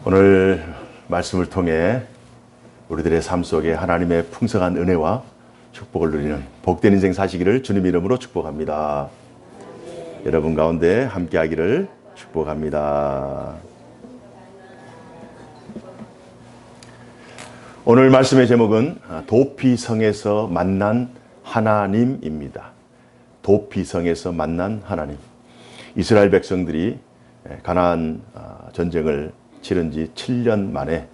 오늘 말씀을 통해 우리들의 삶 속에 하나님의 풍성한 은혜와 축복을 누리는 복된 인생 사시기를 주님 이름으로 축복합니다. 여러분 가운데 함께하기를 축복합니다. 오늘 말씀의 제목은 도피성에서 만난 하나님입니다. 도피성에서 만난 하나님. 이스라엘 백성들이 가나안 전쟁을 치른 지 7년 만에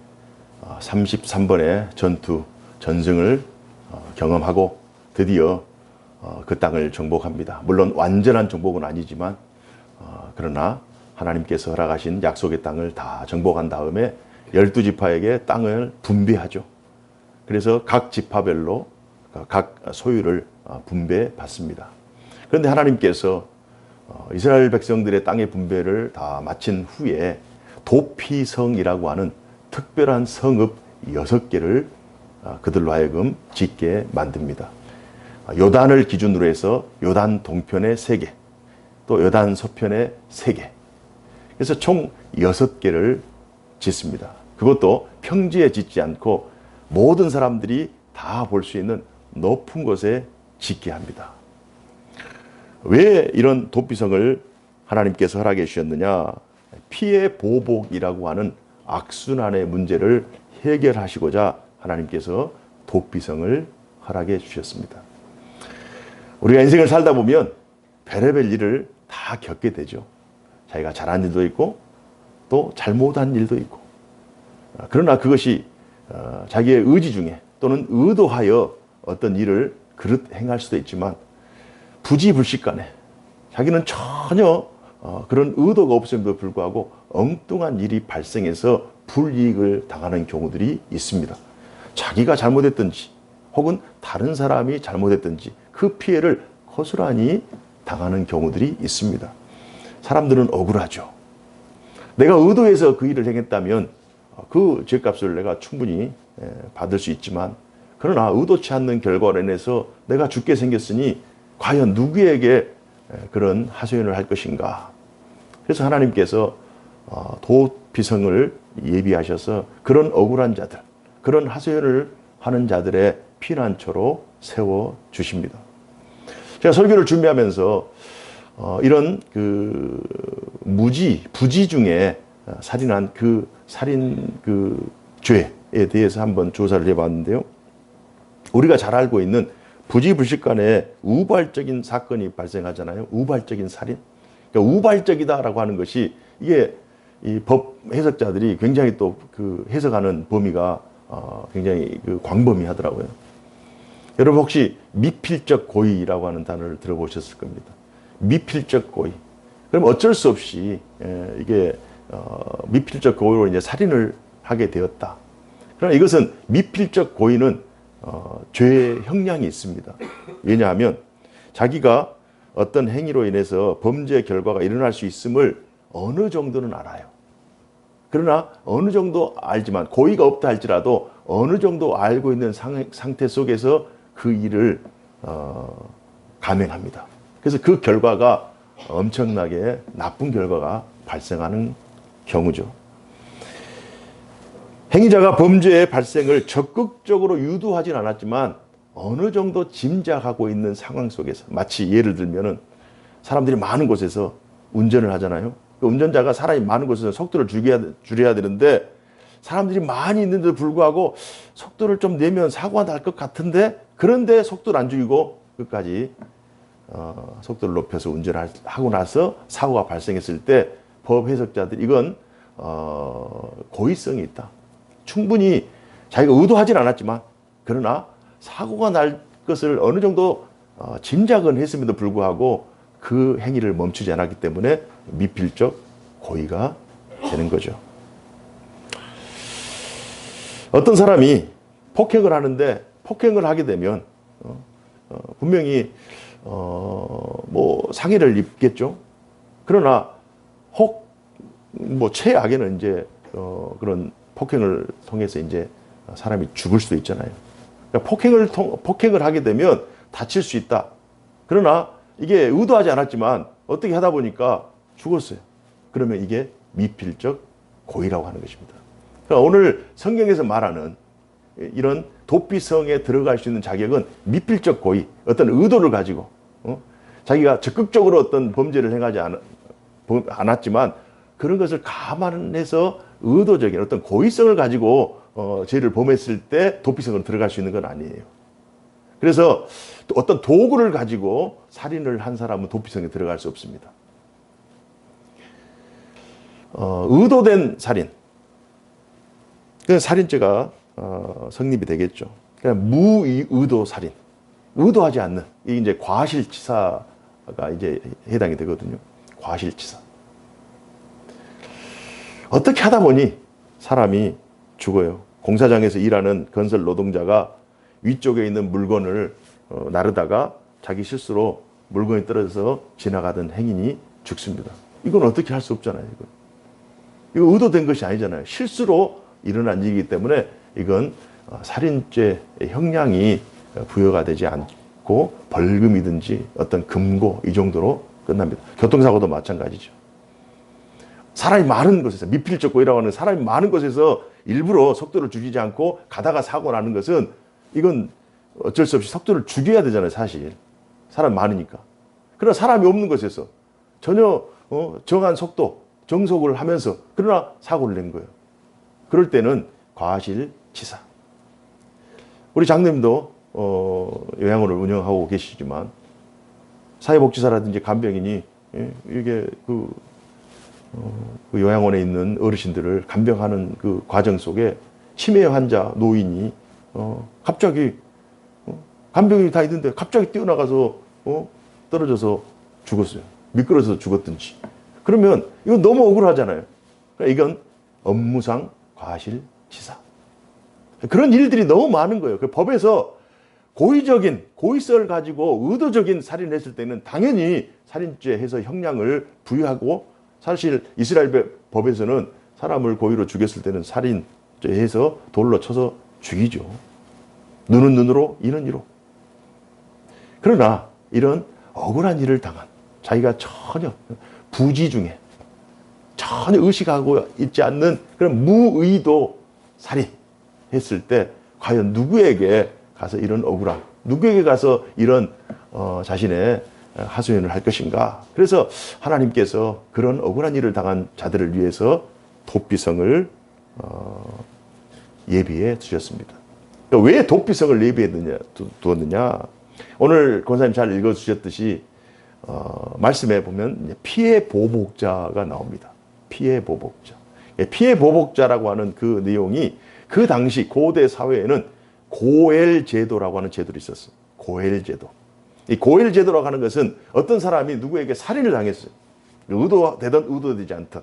33번의 전승을 경험하고 드디어 그 땅을 정복합니다. 물론 완전한 정복은 아니지만 그러나 하나님께서 허락하신 약속의 땅을 다 정복한 다음에 12지파에게 땅을 분배하죠. 그래서 각 지파별로 각 소유를 분배받습니다. 그런데 하나님께서 이스라엘 백성들의 땅의 분배를 다 마친 후에 도피성이라고 하는 특별한 성읍 6개를 그들로 하여금 짓게 만듭니다. 요단을 기준으로 해서 요단 동편에 3개, 또 요단 서편에 3개. 그래서 총 6개를 짓습니다. 그것도 평지에 짓지 않고 모든 사람들이 다 볼 수 있는 높은 곳에 짓게 합니다. 왜 이런 도피성을 하나님께서 허락해 주셨느냐? 피해 보복이라고 하는 악순환의 문제를 해결하시고자 하나님께서 도피성을 허락해 주셨습니다. 우리가 인생을 살다 보면 별의별 일을 다 겪게 되죠. 자기가 잘한 일도 있고 또 잘못한 일도 있고. 그러나 그것이 자기의 의지 중에 또는 의도하여 어떤 일을 그릇 행할 수도 있지만 부지불식간에 자기는 전혀 그런 의도가 없음에도 불구하고 엉뚱한 일이 발생해서 불이익을 당하는 경우들이 있습니다. 자기가 잘못했든지 혹은 다른 사람이 잘못했든지 그 피해를 고스란히 당하는 경우들이 있습니다. 사람들은 억울하죠. 내가 의도해서 그 일을 행했다면 그 죄값을 내가 충분히 받을 수 있지만 그러나 의도치 않는 결과로 인해서 내가 죽게 생겼으니 과연 누구에게 그런 하소연을 할 것인가. 그래서 하나님께서 도피성을 예비하셔서 그런 억울한 자들, 그런 하소연을 하는 자들의 피난처로 세워주십니다. 제가 설교를 준비하면서 이런 그 부지 중에 살인한 그 살인 그 죄에 대해서 한번 조사를 해봤는데요. 우리가 잘 알고 있는 부지불식간에 우발적인 사건이 발생하잖아요. 우발적인 살인. 그러니까 우발적이다라고 하는 것이 이게 이 법 해석자들이 굉장히 또 그 해석하는 범위가 굉장히 그 광범위하더라고요. 여러분 혹시 미필적 고의라고 하는 단어를 들어보셨을 겁니다. 미필적 고의. 그럼 어쩔 수 없이 이게 미필적 고의로 이제 살인을 하게 되었다. 그러나 이것은 미필적 고의는 죄의 형량이 있습니다. 왜냐하면 자기가 어떤 행위로 인해서 범죄 결과가 일어날 수 있음을 어느 정도는 알아요. 그러나 어느 정도 알지만 고의가 없다 할지라도 어느 정도 알고 있는 상태 속에서 그 일을 감행합니다. 그래서 그 결과가 엄청나게 나쁜 결과가 발생하는 경우죠. 행위자가 범죄의 발생을 적극적으로 유도하진 않았지만 어느 정도 짐작하고 있는 상황 속에서 마치 예를 들면은 사람들이 많은 곳에서 운전을 하잖아요. 그 운전자가 사람이 많은 곳에서 속도를 줄여야 되는데 사람들이 많이 있는데도 불구하고 속도를 좀 내면 사고가 날 것 같은데 그런데 속도를 안 줄이고 끝까지 속도를 높여서 운전을 하고 나서 사고가 발생했을 때 법 해석자들 이건 고의성이 있다. 충분히 자기가 의도하진 않았지만 그러나 사고가 날 것을 어느 정도 짐작은 했음에도 불구하고 그 행위를 멈추지 않았기 때문에 미필적 고의가 되는 거죠. 어떤 사람이 폭행을 하는데 폭행을 하게 되면 분명히 뭐 상해를 입겠죠. 그러나 혹 뭐 최악에는 이제 그런 폭행을 통해서 이제 사람이 죽을 수도 있잖아요. 그러니까 폭행을 하게 되면 다칠 수 있다. 그러나 이게 의도하지 않았지만 어떻게 하다 보니까 죽었어요. 그러면 이게 미필적 고의라고 하는 것입니다. 그러니까 오늘 성경에서 말하는 이런 도피성에 들어갈 수 있는 자격은 미필적 고의, 어떤 의도를 가지고 자기가 적극적으로 어떤 범죄를 행하지 않았지만 그런 것을 감안해서 의도적인 어떤 고의성을 가지고 죄를 범했을 때 도피성으로 들어갈 수 있는 건 아니에요. 그래서 어떤 도구를 가지고 살인을 한 사람은 도피성에 들어갈 수 없습니다. 의도된 살인, 그 살인죄가 성립이 되겠죠. 그냥 무의도 살인, 의도하지 않는, 이게 이제 과실치사가 이제 해당이 되거든요. 과실치사. 어떻게 하다 보니 사람이 죽어요. 공사장에서 일하는 건설 노동자가 위쪽에 있는 물건을 나르다가 자기 실수로 물건이 떨어져서 지나가던 행인이 죽습니다. 이건 어떻게 할 수 없잖아요. 이거 의도된 것이 아니잖아요. 실수로 일어난 일이기 때문에 이건 살인죄 형량이 부여가 되지 않고 벌금이든지 어떤 금고 이 정도로 끝납니다. 교통사고도 마찬가지죠. 사람이 많은 곳에서, 미필적 고의라고 하는 사람이 많은 곳에서 일부러 속도를 줄이지 않고 가다가 사고 나는 것은 이건 어쩔 수 없이 속도를 죽여야 되잖아요, 사실. 사람이 많으니까. 그러나 사람이 없는 곳에서 전혀 정한 속도, 정속을 하면서 그러나 사고를 낸 거예요. 그럴 때는 과실치사. 우리 장로님도 요양원을 운영하고 계시지만 사회복지사라든지 간병인이 이게 그 요양원에 있는 어르신들을 간병하는 그 과정 속에 치매 환자 노인이 갑자기 간병인이 다 있는데 갑자기 뛰어나가서 떨어져서 죽었어요. 미끄러져서 죽었든지. 그러면 이건 너무 억울하잖아요. 그러니까 이건 업무상 과실치사. 그런 일들이 너무 많은 거예요. 그 법에서 고의적인 고의성을 가지고 의도적인 살인을 했을 때는 당연히 살인죄 해서 형량을 부여하고, 사실 이스라엘 법에서는 사람을 고의로 죽였을 때는 살인죄 해서 돌로 쳐서 죽이죠. 눈은 눈으로, 이는 이로. 그러나 이런 억울한 일을 당한, 자기가 전혀 부지 중에 전혀 의식하고 있지 않는 그런 무의도 살인했을 때 과연 누구에게 가서 이런 억울함, 누구에게 가서 이런 자신의 하소연을 할 것인가. 그래서 하나님께서 그런 억울한 일을 당한 자들을 위해서 도피성을 예비해 두셨습니다. 그러니까 왜 도피성을 예비해 두었느냐. 오늘 권사님 잘 읽어주셨듯이 말씀해 보면 피해 보복자가 나옵니다. 피해 보복자. 피해 보복자라고 하는 그 내용이 그 당시 고대 사회에는 고엘제도라고 하는 제도가 있었어요. 고엘제도. 이 고엘제도라고 하는 것은 어떤 사람이 누구에게 살인을 당했어요. 의도되든 의도되지 않든.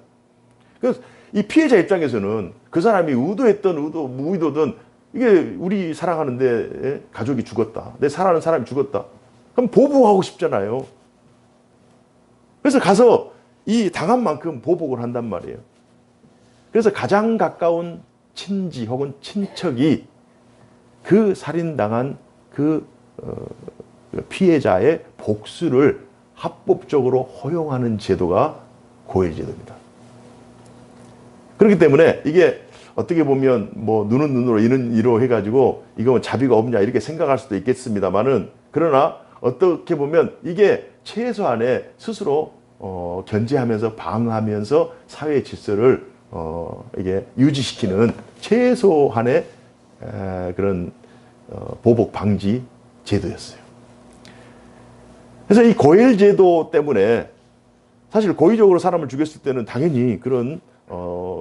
그래서 이 피해자 입장에서는 그 사람이 의도했든 무의도든 이게 우리 사랑하는데 가족이 죽었다. 내 사랑하는 사람이 죽었다. 그럼 보복하고 싶잖아요. 그래서 가서 이 당한 만큼 보복을 한단 말이에요. 그래서 가장 가까운 친지 혹은 친척이 그 살인당한 그 피해자의 복수를 합법적으로 허용하는 제도가 고엘제도입니다. 그렇기 때문에 이게 어떻게 보면 뭐 눈은 눈으로 이는 이로 해가지고 이거 자비가 없냐 이렇게 생각할 수도 있겠습니다만은, 그러나 어떻게 보면 이게 최소한의 스스로 견제하면서 방어하면서 사회 질서를 이게 유지시키는 최소한의 그런 보복 방지 제도였어요. 그래서 이 고엘 제도 때문에 사실 고의적으로 사람을 죽였을 때는 당연히 그런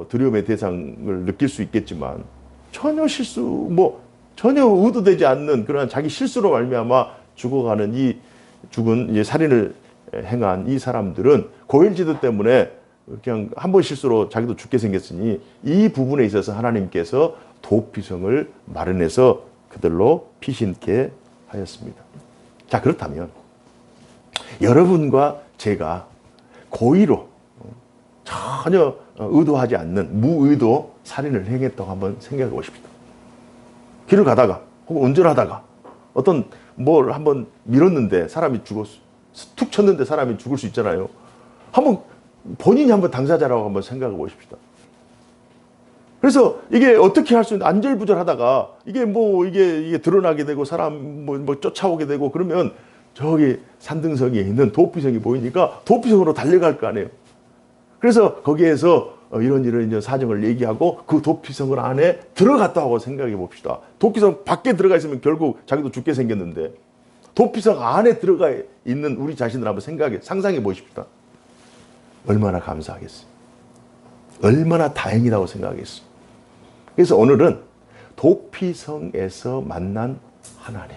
두려움의 대상을 느낄 수 있겠지만, 전혀 전혀 의도되지 않는 그런 자기 실수로 말미암아 죽어가는 이 죽은 이제 살인을 행한 이 사람들은 고엘 제도 때문에 그냥 한 번 실수로 자기도 죽게 생겼으니 이 부분에 있어서 하나님께서 도피성을 마련해서 그들로 피신케 하였습니다. 자, 그렇다면 여러분과 제가 고의로 전혀 의도하지 않는 무의도 살인을 행했다고 한번 생각해 보십시오. 길을 가다가 혹은 운전하다가 어떤 뭘 한번 밀었는데 사람이 죽었어. 툭 쳤는데 사람이 죽을 수 있잖아요. 본인이 한번 당사자라고 한번 생각해 보십시다. 그래서 이게 어떻게 할 수 있는 안절부절하다가 이게 드러나게 되고 사람 뭐 쫓아오게 되고 그러면 저기 산등성에 있는 도피성이 보이니까 도피성으로 달려갈 거 아니에요. 그래서 거기에서 이런 사정을 얘기하고 그 도피성 안에 들어갔다 하고 생각해 봅시다. 도피성 밖에 들어가 있으면 결국 자기도 죽게 생겼는데 도피성 안에 들어가 있는 우리 자신을 한번 상상해 보십시다. 얼마나 감사하겠어요. 얼마나 다행이라고 생각하겠어요. 그래서 오늘은 도피성에서 만난 하나님.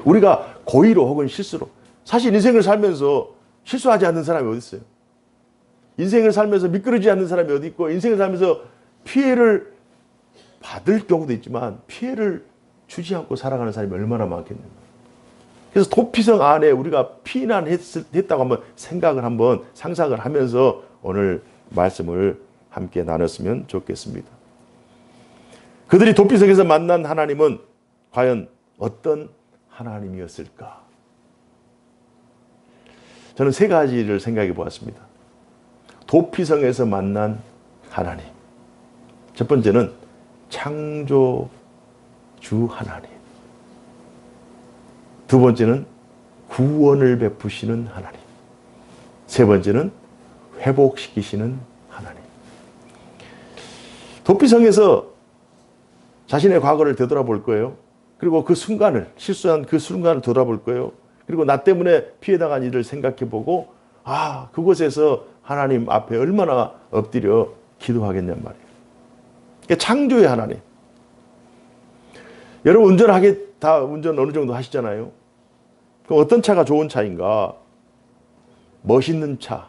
우리가 고의로 혹은 실수로 사실 인생을 살면서 실수하지 않는 사람이 어디 있어요? 인생을 살면서 미끄러지지 않는 사람이 어디 있고 인생을 살면서 피해를 받을 경우도 있지만 피해를 주지 않고 살아가는 사람이 얼마나 많겠는가. 그래서 도피성 안에 우리가 피난했다고 한번 상상을 하면서 오늘 말씀을 함께 나눴으면 좋겠습니다. 그들이 도피성에서 만난 하나님은 과연 어떤 하나님이었을까? 저는 세 가지를 생각해 보았습니다. 도피성에서 만난 하나님. 첫 번째는 창조주 하나님. 두 번째는 구원을 베푸시는 하나님. 세 번째는 회복시키시는 하나님. 도피성에서 자신의 과거를 되돌아볼 거예요. 그리고 그 순간을, 실수한 그 순간을 돌아볼 거예요. 그리고 나 때문에 피해당한 일을 생각해보고 그곳에서 하나님 앞에 얼마나 엎드려 기도하겠냔 말이에요. 창조의 하나님. 여러분 운전 어느 정도 하시잖아요. 그럼 어떤 차가 좋은 차인가? 멋있는 차,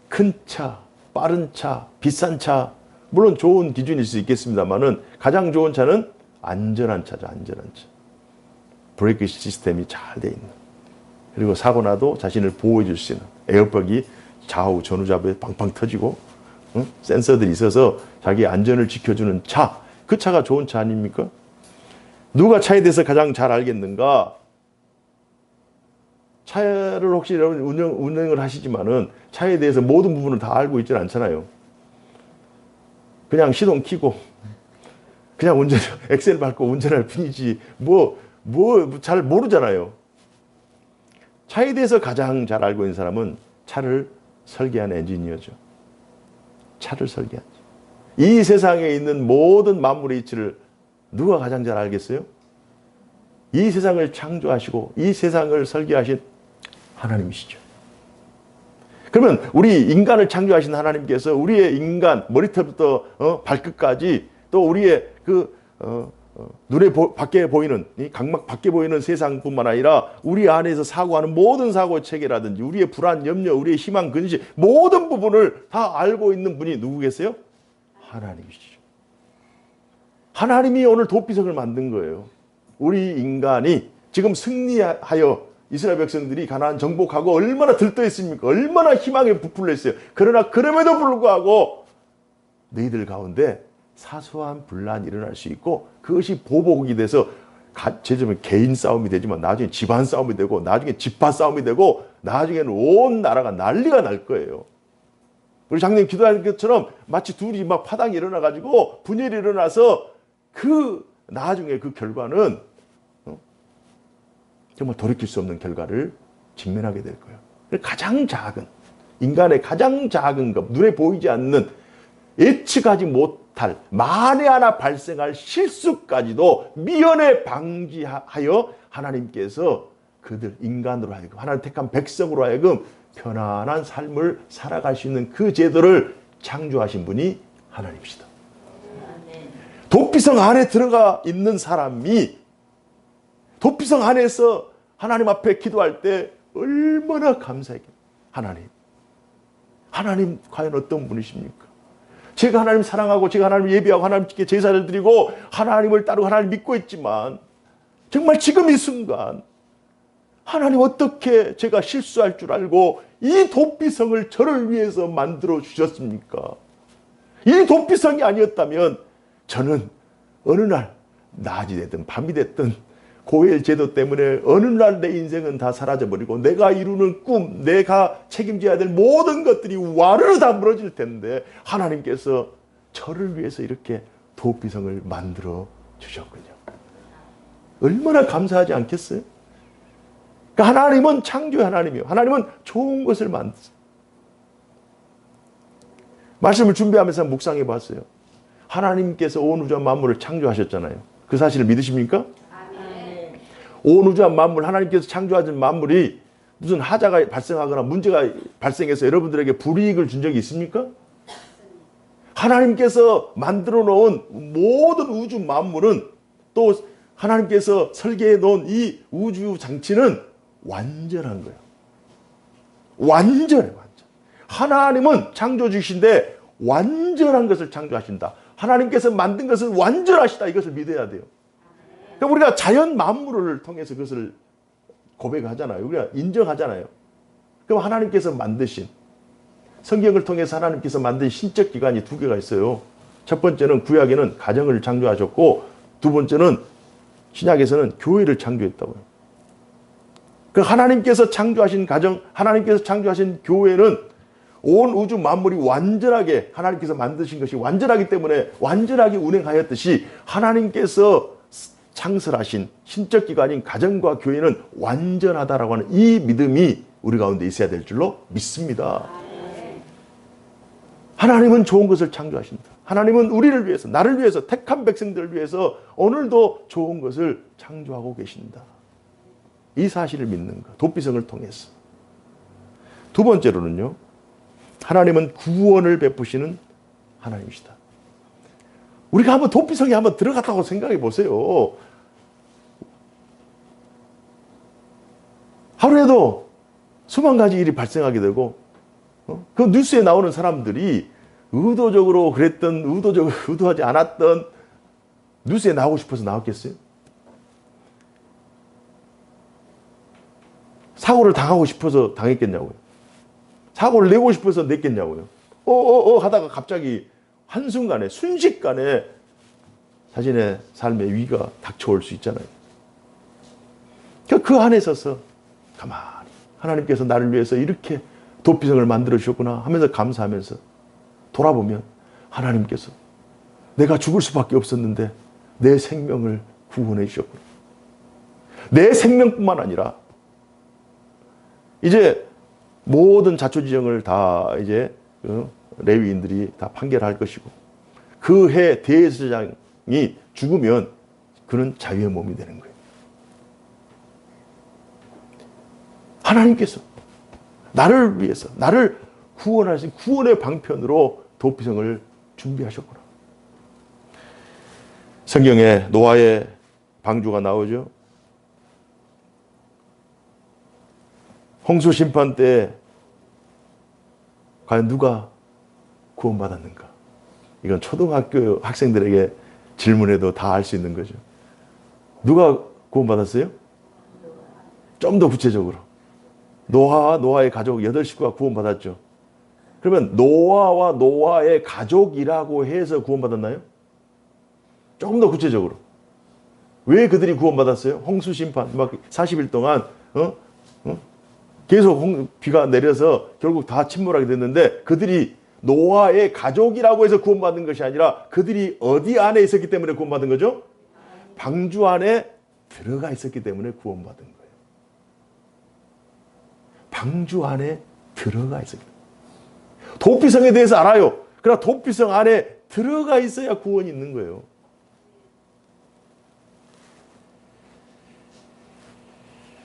큰 차, 빠른 차, 비싼 차. 물론 좋은 기준일 수 있겠습니다만은 가장 좋은 차는 안전한 차죠. 안전한 차. 브레이크 시스템이 잘 돼 있는. 그리고 사고 나도 자신을 보호해 줄 수 있는 에어백이 좌우 전후좌우에 팡팡 터지고 센서들이 있어서 자기 안전을 지켜주는 차. 그 차가 좋은 차 아닙니까? 누가 차에 대해서 가장 잘 알겠는가? 차를 혹시 여러분 운행을 하시지만은 차에 대해서 모든 부분을 다 알고 있지는 않잖아요. 그냥 시동 켜고 그냥 엑셀 밟고 운전할 뿐이지 잘 모르잖아요. 차에 대해서 가장 잘 알고 있는 사람은 차를 설계한 엔지니어죠. 차를 설계한. 이 세상에 있는 모든 만물의 이치를 누가 가장 잘 알겠어요? 이 세상을 창조하시고 이 세상을 설계하신 하나님이시죠. 그러면 우리 인간을 창조하신 하나님께서 우리의 인간 머리털부터 발끝까지 또 우리의 눈에 밖에 보이는 각막 밖에 보이는 세상뿐만 아니라 우리 안에서 사고하는 모든 사고 체계라든지 우리의 불안, 염려, 우리의 희망, 근심 모든 부분을 다 알고 있는 분이 누구 계세요? 하나님이시죠. 하나님이 오늘 도피성을 만든 거예요. 우리 인간이 지금 승리하여 이스라엘 백성들이 가나안 정복하고 얼마나 들떠있습니까? 얼마나 희망에 부풀려 있어요. 그러나 그럼에도 불구하고 너희들 가운데 사소한 분란이 일어날 수 있고 그것이 보복이 돼서 제자면 개인 싸움이 되지만 나중에 집안 싸움이 되고 나중에 집파 싸움이 되고 나중에는 온 나라가 난리가 날 거예요. 우리 장로님 기도하는 것처럼 마치 둘이 막 파당이 일어나가지고 분열이 일어나서 나중에 그 결과는 정말 돌이킬 수 없는 결과를 직면하게 될 거예요. 가장 작은 인간의 가장 작은 것, 눈에 보이지 않는 예측하지 못할 만에 하나 발생할 실수까지도 미연에 방지하여 하나님께서 그들 인간으로 하여금 하나님 택한 백성으로 하여금 편안한 삶을 살아갈 수 있는 그 제도를 창조하신 분이 하나님이시다. 도피성 안에 들어가 있는 사람이 도피성 안에서 하나님 앞에 기도할 때 얼마나 감사했겠어요. 하나님 과연 어떤 분이십니까? 제가 하나님 사랑하고 제가 하나님 예배하고 하나님께 제사를 드리고 하나님을 따르고 하나님 믿고 있지만 정말 지금 이 순간 하나님 어떻게 제가 실수할 줄 알고 이 도피성을 저를 위해서 만들어 주셨습니까? 이 도피성이 아니었다면 저는 어느 날 낮이 됐든 밤이 됐든 고엘 제도 때문에 어느 날 내 인생은 다 사라져버리고 내가 이루는 꿈, 내가 책임져야 될 모든 것들이 와르르 다 무너질 텐데 하나님께서 저를 위해서 이렇게 도피성을 만들어 주셨군요. 얼마나 감사하지 않겠어요? 그러니까 하나님은 창조의 하나님이요. 하나님은 좋은 것을 만드세요. 말씀을 준비하면서 묵상해 봤어요. 하나님께서 온 우주와 만물을 창조하셨잖아요. 그 사실을 믿으십니까? 아멘. 온 우주와 만물, 하나님께서 창조하신 만물이 무슨 하자가 발생하거나 문제가 발생해서 여러분들에게 불이익을 준 적이 있습니까? 하나님께서 만들어 놓은 모든 우주 만물은, 또 하나님께서 설계해 놓은 이 우주 장치는 완전한 거예요. 완전해. 하나님은 창조주신데 완전한 것을 창조하신다. 하나님께서 만든 것은 완전하시다. 이것을 믿어야 돼요. 그러니까 우리가 자연 만물을 통해서 그것을 고백하잖아요. 우리가 인정하잖아요. 그럼 하나님께서 만드신, 성경을 통해서 하나님께서 만든 신적 기관이 두 개가 있어요. 첫 번째는 구약에는 가정을 창조하셨고, 두 번째는 신약에서는 교회를 창조했다고요. 그 하나님께서 창조하신 가정, 하나님께서 창조하신 교회는 온 우주 만물이 완전하게 하나님께서 만드신 것이 완전하기 때문에 완전하게 운행하였듯이, 하나님께서 창설하신 신적 기관인 가정과 교회는 완전하다라고 하는 이 믿음이 우리 가운데 있어야 될 줄로 믿습니다. 하나님은 좋은 것을 창조하신다. 하나님은 우리를 위해서, 나를 위해서, 택한 백성들을 위해서 오늘도 좋은 것을 창조하고 계신다. 이 사실을 믿는 것, 도피성을 통해서. 두 번째로는요, 하나님은 구원을 베푸시는 하나님이시다. 우리가 한번 도피성에 한번 들어갔다고 생각해 보세요. 하루에도 수만 가지 일이 발생하게 되고, 그 뉴스에 나오는 사람들이 의도적으로 그랬던, 의도하지 않았던, 뉴스에 나오고 싶어서 나왔겠어요? 사고를 당하고 싶어서 당했겠냐고요? 사고를 내고 싶어서 냈겠냐고요? 하다가 갑자기 한순간에, 순식간에 자신의 삶의 위기가 닥쳐올 수 있잖아요. 그 안에 서서 가만히 하나님께서 나를 위해서 이렇게 도피성을 만들어 주셨구나 하면서 감사하면서 돌아보면, 하나님께서 내가 죽을 수밖에 없었는데 내 생명을 구원해 주셨구나. 내 생명뿐만 아니라 이제 모든 자초지정을 다 이제 레위인들이 다 판결할 것이고, 그 해 대제사장이 죽으면 그는 자유의 몸이 되는 거예요. 하나님께서 나를 위해서, 나를 구원하신 구원의 방편으로 도피성을 준비하셨구나. 성경에 노아의 방주가 나오죠. 홍수 심판 때 과연 누가 구원받았는가? 이건 초등학교 학생들에게 질문해도 다 알 수 있는 거죠. 누가 구원받았어요? 좀 더 구체적으로. 노아와 노아의 가족 8식구가 구원받았죠. 그러면 노아와 노아의 가족이라고 해서 구원받았나요? 조금 더 구체적으로. 왜 그들이 구원받았어요? 홍수 심판, 막 40일 동안 계속 비가 내려서 결국 다 침몰하게 됐는데, 그들이 노아의 가족이라고 해서 구원받은 것이 아니라 그들이 어디 안에 있었기 때문에 구원받은 거죠? 방주 안에 들어가 있었기 때문에 구원받은 거예요. 방주 안에 들어가 있었기 때문에. 도피성에 대해서 알아요. 그러나 도피성 안에 들어가 있어야 구원이 있는 거예요.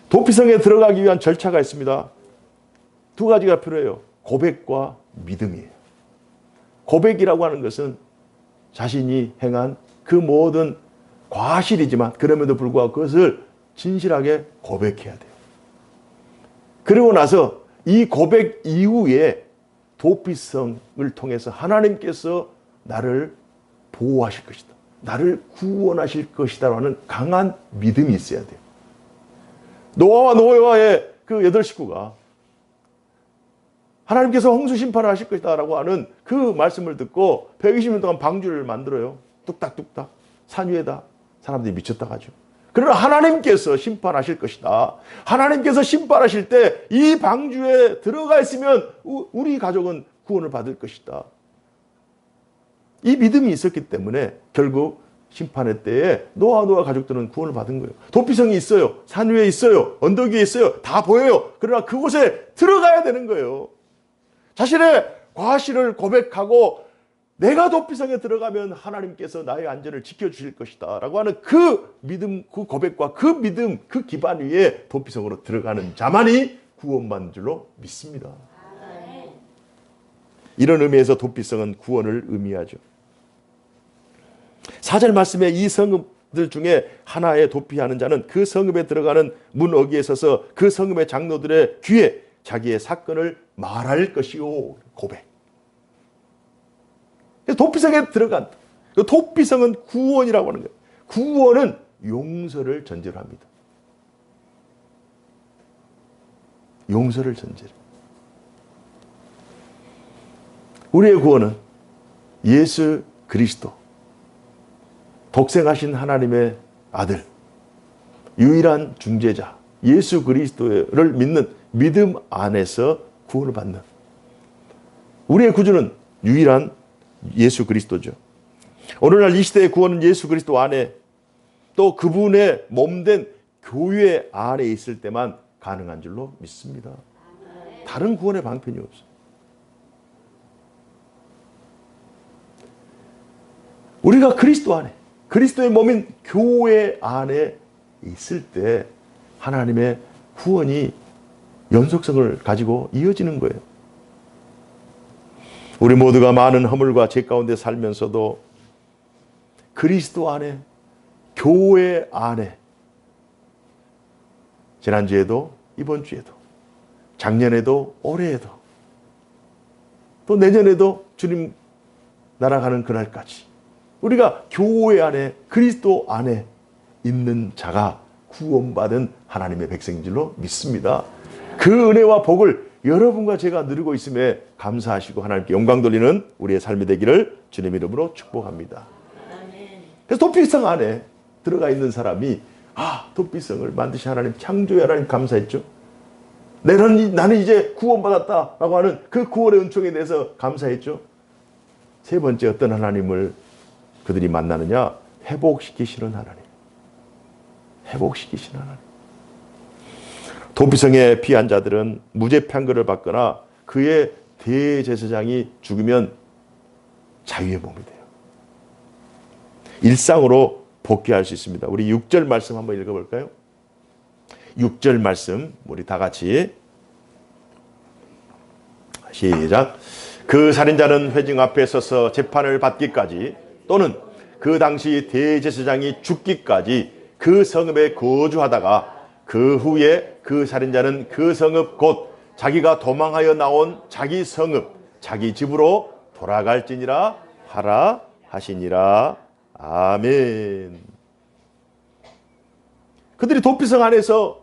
도피성에 들어가기 위한 절차가 있습니다. 두 가지가 필요해요. 고백과 믿음이에요. 고백이라고 하는 것은 자신이 행한 그 모든 과실이지만 그럼에도 불구하고 그것을 진실하게 고백해야 돼요. 그리고 나서 이 고백 이후에 도피성을 통해서 하나님께서 나를 보호하실 것이다, 나를 구원하실 것이다라는 강한 믿음이 있어야 돼요. 노아와 노아의 그 8식구가 하나님께서 홍수 심판을 하실 것이다라고 하는 그 말씀을 듣고 120년 동안 방주를 만들어요. 뚝딱뚝딱 산 위에다. 사람들이 미쳤다 가죠. 그러나 하나님께서 심판하실 것이다. 하나님께서 심판하실 때 이 방주에 들어가 있으면 우리 가족은 구원을 받을 것이다. 이 믿음이 있었기 때문에 결국 심판의 때에 노아와 가족들은 구원을 받은 거예요. 도피성이 있어요. 산 위에 있어요. 언덕 위에 있어요. 다 보여요. 그러나 그곳에 들어가야 되는 거예요. 자신의 과실을 고백하고 내가 도피성에 들어가면 하나님께서 나의 안전을 지켜주실 것이다 라고 하는 그 믿음, 그 고백과 그 믿음, 그 기반 위에 도피성으로 들어가는 자만이 구원받는 줄로 믿습니다. 이런 의미에서 도피성은 구원을 의미하죠. 4절 말씀에 이 성읍들 중에 하나에 도피하는 자는 그 성읍에 들어가는 문 어귀에 서서 그 성읍의 장로들의 귀에 자기의 사건을 말할 것이요. 고백. 도피성에 들어간다. 그 도피성은 구원이라고 하는 거예요. 구원은 용서를 전제로 합니다. 용서를 전제로. 우리의 구원은 예수 그리스도, 독생하신 하나님의 아들, 유일한 중재자 예수 그리스도를 믿는 믿음 안에서 구원을 받는, 우리의 구주는 유일한 예수 그리스도죠. 오늘날 이 시대의 구원은 예수 그리스도 안에, 또 그분의 몸된 교회 안에 있을 때만 가능한 줄로 믿습니다. 다른 구원의 방편이 없어요. 우리가 그리스도 안에, 그리스도의 몸인 교회 안에 있을 때 하나님의 구원이 연속성을 가지고 이어지는 거예요. 우리 모두가 많은 허물과 죄 가운데 살면서도 그리스도 안에, 교회 안에, 지난주에도 이번 주에도 작년에도 올해에도 또 내년에도 주님 날아가는 그날까지 우리가 교회 안에, 그리스도 안에 있는 자가 구원받은 하나님의 백성인 줄로 믿습니다. 그 은혜와 복을 여러분과 제가 누리고 있음에 감사하시고 하나님께 영광 돌리는 우리의 삶이 되기를 주님 이름으로 축복합니다. 그래서 도피성 안에 들어가 있는 사람이 도피성을 만드신 하나님, 창조의 하나님 감사했죠. 나는 이제 구원받았다라고 하는 그 구원의 은총에 대해서 감사했죠. 세 번째, 어떤 하나님을 그들이 만나느냐? 회복시키시는 하나님. 회복시키시는 하나님. 도피성에 피한 자들은 무죄 판결을 받거나 그의 대제사장이 죽으면 자유의 몸이 돼요. 일상으로 복귀할 수 있습니다. 우리 6절 말씀 한번 읽어볼까요? 6절 말씀 우리 다 같이 시작. 그 살인자는 회중 앞에 서서 재판을 받기까지 또는 그 당시 대제사장이 죽기까지 그 성읍에 거주하다가 그 후에 그 살인자는 그 성읍 곧 자기가 도망하여 나온 자기 성읍 자기 집으로 돌아갈지니라 하라 하시니라. 아멘. 그들이 도피성 안에서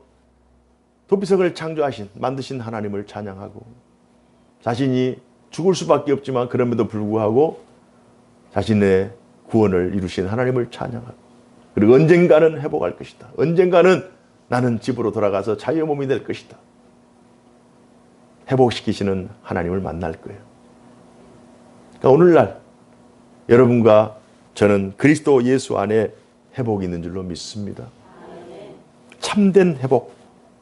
도피성을 창조하신, 만드신 하나님을 찬양하고 자신이 죽을 수밖에 없지만 그럼에도 불구하고 자신의 구원을 이루신 하나님을 찬양하고, 그리고 언젠가는 회복할 것이다. 언젠가는 나는 집으로 돌아가서 자유의 몸이 될 것이다. 회복시키시는 하나님을 만날 거예요. 그러니까 오늘날 여러분과 저는 그리스도 예수 안에 회복이 있는 줄로 믿습니다. 참된 회복,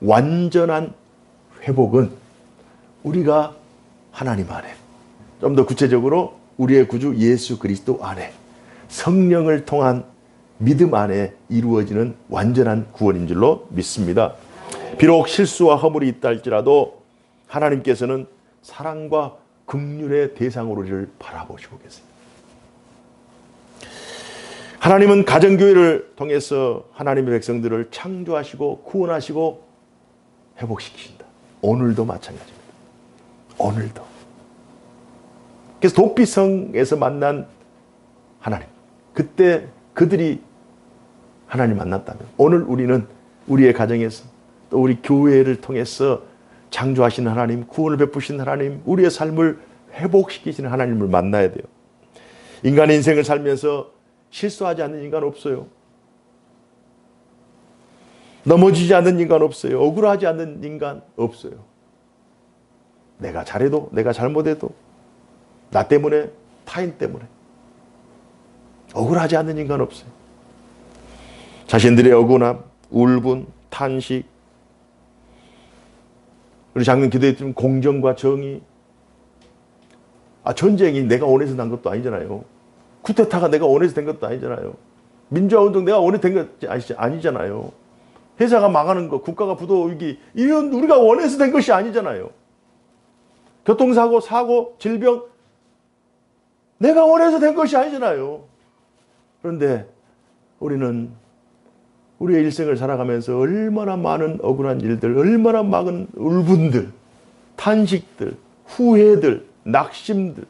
완전한 회복은 우리가 하나님 안에, 좀 더 구체적으로 우리의 구주 예수 그리스도 안에, 성령을 통한 믿음 안에 이루어지는 완전한 구원인 줄로 믿습니다. 비록 실수와 허물이 있다 할지라도 하나님께서는 사랑과 긍휼의 대상으로 우리를 바라보시고 계세요. 하나님은 가정교회를 통해서 하나님의 백성들을 창조하시고 구원하시고 회복시키신다. 오늘도 마찬가지입니다. 오늘도. 그래서 도피성에서 만난 하나님, 그때 그들이 하나님 만났다면 오늘 우리는 우리의 가정에서 또 우리 교회를 통해서 창조하시는 하나님, 구원을 베푸신 하나님, 우리의 삶을 회복시키시는 하나님을 만나야 돼요. 인간의 인생을 살면서 실수하지 않는 인간 없어요. 넘어지지 않는 인간 없어요. 억울하지 않는 인간 없어요. 내가 잘해도, 내가 잘못해도, 나 때문에, 타인 때문에 억울하지 않는 인간 없어요. 자신들의 억울함, 울분, 탄식, 우리 작년 기도했지만 공정과 정의. 전쟁이 내가 원해서 난 것도 아니잖아요. 쿠데타가 내가 원해서 된 것도 아니잖아요. 민주화운동 내가 원해서 된 것이 아니잖아요. 회사가 망하는 거, 국가가 부도위기, 이런 우리가 원해서 된 것이 아니잖아요. 교통사고, 사고, 질병, 내가 원해서 된 것이 아니잖아요. 그런데 우리는 우리의 일생을 살아가면서 얼마나 많은 억울한 일들, 얼마나 많은 울분들, 탄식들, 후회들, 낙심들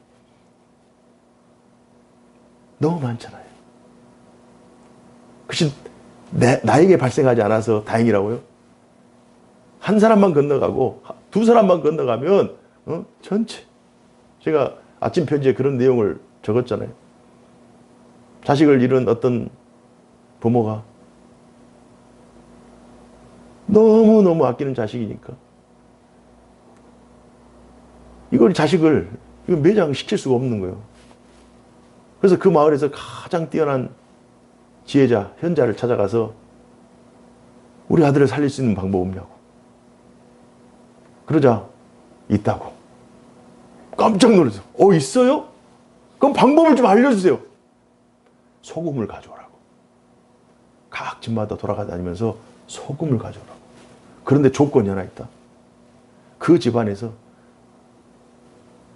너무 많잖아요. 그것이 나에게 발생하지 않아서 다행이라고요? 한 사람만 건너가고 두 사람만 건너가면 전체. 제가 아침 편지에 그런 내용을 적었잖아요. 자식을 잃은 어떤 부모가 너무너무 아끼는 자식이니까 이걸 자식을 매장시킬 수가 없는 거예요. 그래서 그 마을에서 가장 뛰어난 지혜자, 현자를 찾아가서 우리 아들을 살릴 수 있는 방법 없냐고. 그러자 있다고. 깜짝 놀라서 있어요? 그럼 방법을 좀 알려주세요. 소금을 가져오라고. 각 집마다 돌아다니면서 소금을 가져오라고. 그런데 조건이 하나 있다. 그 집안에서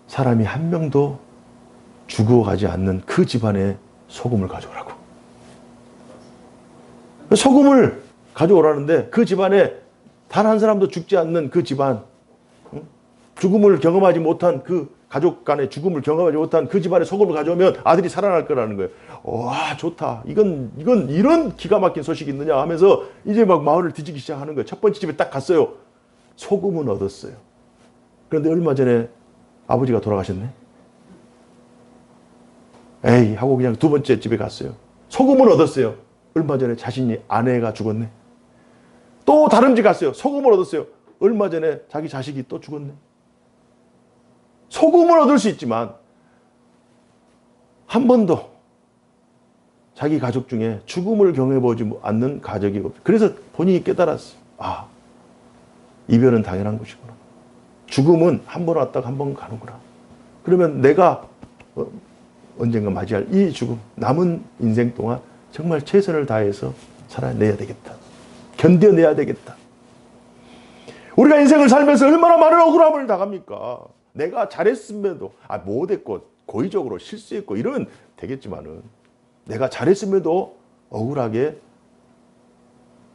사람이 한 명도 죽어가지 않는 그 집안에 소금을 가져오라고. 소금을 가져오라는데 그 집안에 단 한 사람도 죽지 않는 그 집안, 죽음을 경험하지 못한 그 가족 간의 죽음을 경험하지 못한 그 집안에 소금을 가져오면 아들이 살아날 거라는 거예요. 와, 좋다. 이건 이런 기가 막힌 소식이 있느냐 하면서 이제 막 마을을 뒤지기 시작하는 거예요. 첫 번째 집에 딱 갔어요. 소금은 얻었어요. 그런데 얼마 전에 아버지가 돌아가셨네. 에이 하고 그냥 두 번째 집에 갔어요. 소금은 얻었어요. 얼마 전에 자신이 아내가 죽었네. 또 다른 집 갔어요. 소금을 얻었어요. 얼마 전에 자기 자식이 또 죽었네. 소금을 얻을 수 있지만 한 번도 자기 가족 중에 죽음을 경험해보지 않는 가족이 없어요. 그래서 본인이 깨달았어요. 이별은 당연한 것이구나. 죽음은 한 번 왔다가 한 번 가는구나. 그러면 내가 언젠가 맞이할 이 죽음, 남은 인생 동안 정말 최선을 다해서 살아내야 되겠다. 견뎌내야 되겠다. 우리가 인생을 살면서 얼마나 많은 억울함을 당합니까? 내가 잘했음에도 못했고 고의적으로 실수했고 이러면 되겠지만은 내가 잘했음에도 억울하게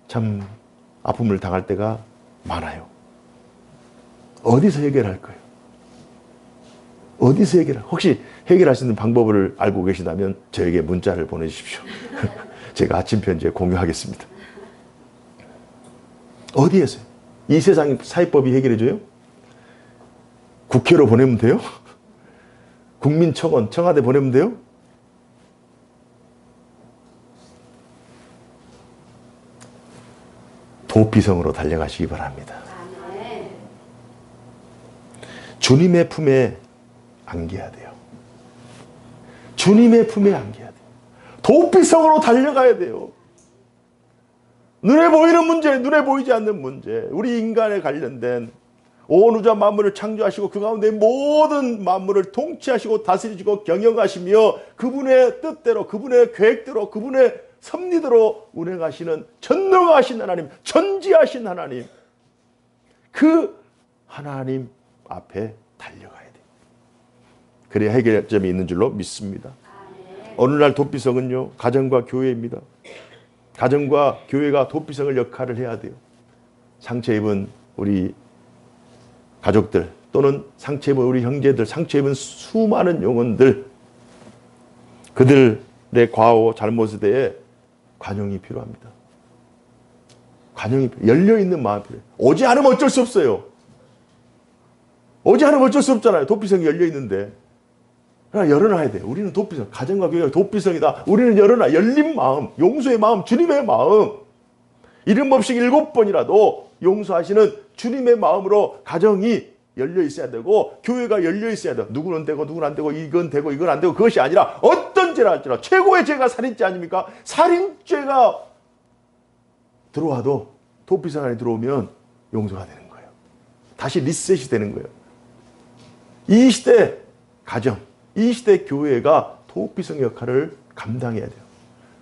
참 아픔을 당할 때가 많아요. 어디서 해결할 거예요? 어디서 혹시 해결할 수 있는 방법을 알고 계시다면 저에게 문자를 보내주십시오. 제가 아침 편지에 공유하겠습니다. 어디에서요? 이 세상 사회법이 해결해줘요? 국회로 보내면 돼요? 국민청원, 청와대 보내면 돼요? 도피성으로 달려가시기 바랍니다. 주님의 품에 안겨야 돼요. 주님의 품에 안겨야 돼요. 도피성으로 달려가야 돼요. 눈에 보이는 문제, 눈에 보이지 않는 문제, 우리 인간에 관련된 온 우주와 만물을 창조하시고 그 가운데 모든 만물을 통치하시고 다스리시고 경영하시며 그분의 뜻대로, 그분의 계획대로, 그분의 섭리대로 운행하시는 전능하신 하나님, 전지하신 하나님, 그 하나님 앞에 달려가야 돼요. 그래야 해결점이 있는 줄로 믿습니다. 오늘날 도피성은요, 가정과 교회입니다. 가정과 교회가 도피성을 역할을 해야 돼요. 상처 입은 우리 가족들 또는 상처 입은 우리 형제들, 상처 입은 수많은 영혼들, 그들의 과오, 잘못에 대해 관용이 필요합니다. 관용이 열려있는 마음이 필요해요. 오지 않으면 어쩔 수 없어요. 오지 않으면 어쩔 수 없잖아요. 도피성이 열려있는데. 그러나 열어놔야 돼요. 우리는 도피성, 가정과 교회가 도피성이다. 우리는 열어놔. 열린 마음, 용서의 마음, 주님의 마음. 이름 없이 7번이라도 용서하시는 주님의 마음으로 가정이 열려 있어야 되고 교회가 열려 있어야 돼요. 누구는 되고 누구는 안 되고 이건 되고 이건 안 되고 그것이 아니라 어떤 번째라 할지라 최고의 죄가 살인죄 아닙니까? 살인죄가 들어와도 도피성 안에 들어오면 용서가 되는 거예요. 다시 리셋이 되는 거예요. 이 시대 가정, 이 시대 교회가 도피성 역할을 감당해야 돼요.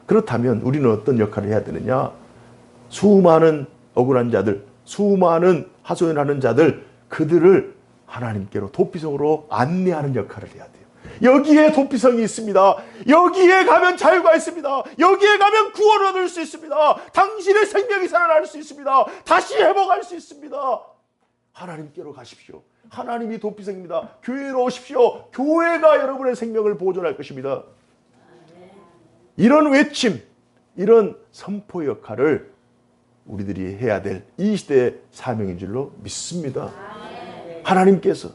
그렇다면 우리는 어떤 역할을 해야 되느냐? 수많은 억울한 자들, 수많은 하소연하는 자들, 그들을 하나님께로 도피성으로 안내하는 역할을 해야 돼요. 여기에 도피성이 있습니다. 여기에 가면 자유가 있습니다. 여기에 가면 구원을 얻을 수 있습니다. 당신의 생명이 살아날 수 있습니다. 다시 회복할 수 있습니다. 하나님께로 가십시오. 하나님이 도피성입니다. 교회로 오십시오. 교회가 여러분의 생명을 보존할 것입니다. 이런 외침, 이런 선포 역할을 우리들이 해야 될 이 시대의 사명인 줄로 믿습니다. 하나님께서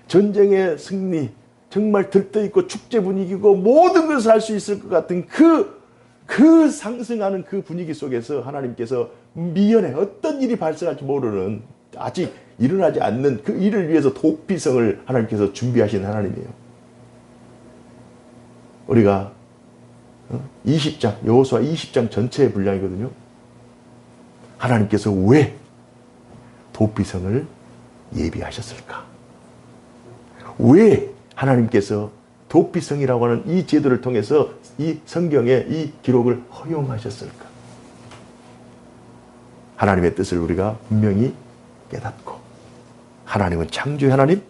전쟁의 승리, 정말 들떠있고 축제 분위기고 모든 것을 할 수 있을 것 같은 그 상승하는 그 분위기 속에서 하나님께서 미연에 어떤 일이 발생할지 모르는, 아직 일어나지 않는 그 일을 위해서 도피성을 하나님께서 준비하신 하나님이에요. 우리가 20장, 여호수아 20장 전체의 분량이거든요. 하나님께서 왜 도피성을 예비하셨을까? 왜 하나님께서 도피성이라고 하는 이 제도를 통해서 이 성경에 이 기록을 허용하셨을까? 하나님의 뜻을 우리가 분명히 깨닫고, 하나님은 창조의 하나님,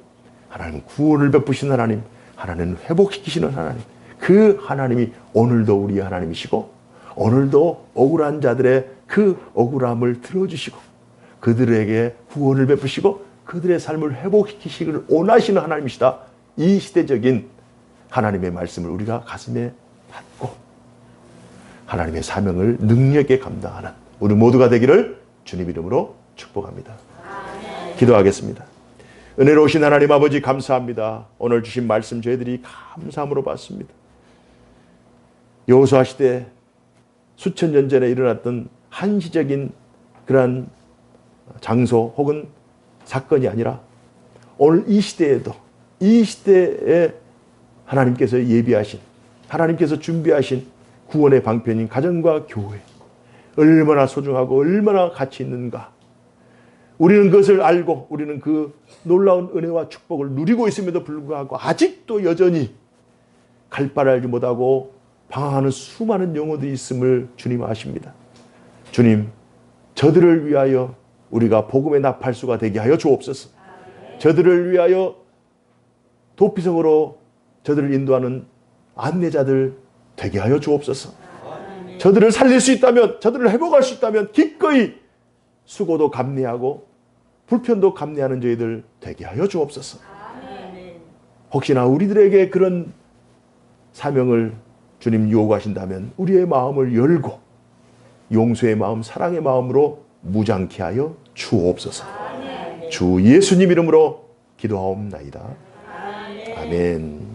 하나님은 구원을 베푸시는 하나님, 하나님은 회복시키시는 하나님, 그 하나님이 오늘도 우리의 하나님이시고, 오늘도 억울한 자들의 그 억울함을 들어주시고, 그들에게 구원을 베푸시고 그들의 삶을 회복시키시기를 원하시는 하나님이시다. 이 시대적인 하나님의 말씀을 우리가 가슴에 받고 하나님의 사명을 능력있게 감당하는 우리 모두가 되기를 주님 이름으로 축복합니다. 기도하겠습니다. 은혜로우신 하나님 아버지, 감사합니다. 오늘 주신 말씀 저희들이 감사함으로 받습니다. 여호수아 시대 수천 년 전에 일어났던 한시적인 그러한 장소 혹은 사건이 아니라 오늘 이 시대에도, 이 시대에 하나님께서 예비하신, 하나님께서 준비하신 구원의 방편인 가정과 교회, 얼마나 소중하고 얼마나 가치 있는가. 우리는 그것을 알고 우리는 그 놀라운 은혜와 축복을 누리고 있음에도 불구하고 아직도 여전히 갈 바를 알지 못하고 방황하는 수많은 영혼들이 있음을 주님 아십니다. 주님, 저들을 위하여 우리가 복음의 나팔수가 되게 하여 주옵소서. 저들을 위하여 도피성으로 저들을 인도하는 안내자들 되게 하여 주옵소서. 저들을 살릴 수 있다면, 저들을 회복할 수 있다면 기꺼이 수고도 감내하고 불편도 감내하는 저희들 되게 하여 주옵소서. 혹시나 우리들에게 그런 사명을 주님 요구하신다면 우리의 마음을 열고 용서의 마음, 사랑의 마음으로 무장케 하여 주옵소서. 주 예수님 이름으로 기도하옵나이다. 아멘.